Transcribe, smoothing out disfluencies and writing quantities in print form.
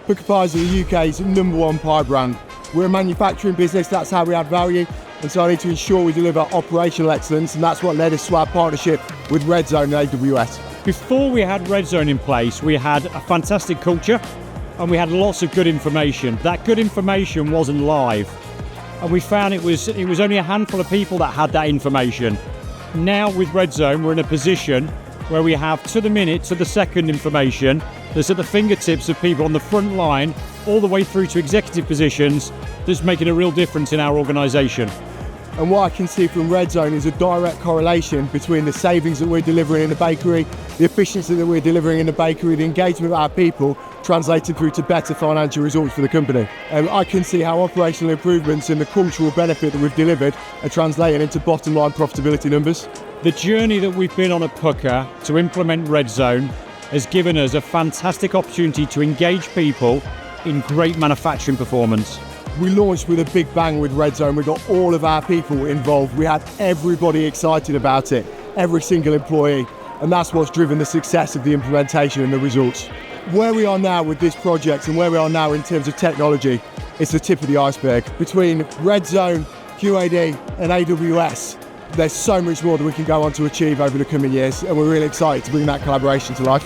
Pukka Pies are the UK's #1 pie brand. We're a manufacturing business, that's how we add value, and so I need to ensure we deliver operational excellence, and that's what led us to our partnership with Redzone and AWS. Before we had Redzone in place, we had a fantastic culture and we had lots of good information. That good information wasn't live, and we found it was only a handful of people that had that information. Now with Redzone, we're in a position where we have to the minute, to the second information that's at the fingertips of people on the front line, all the way through to executive positions, that's making a real difference in our organisation. And what I can see from Redzone is a direct correlation between the savings that we're delivering in the bakery, the efficiency that we're delivering in the bakery, the engagement of our people, translated through to better financial results for the company. I can see how operational improvements and the cultural benefit that we've delivered are translating into bottom line profitability numbers. The journey that we've been on at Pukka to implement Redzone has given us a fantastic opportunity to engage people in great manufacturing performance. We launched with a big bang with Redzone. We got all of our people involved. We had everybody excited about it, every single employee, and that's what's driven the success of the implementation and the results. Where we are now with this project and where we are now in terms of technology, it's the tip of the iceberg. Between Redzone, QAD and AWS, there's so much more that we can go on to achieve over the coming years, and we're really excited to bring that collaboration to life.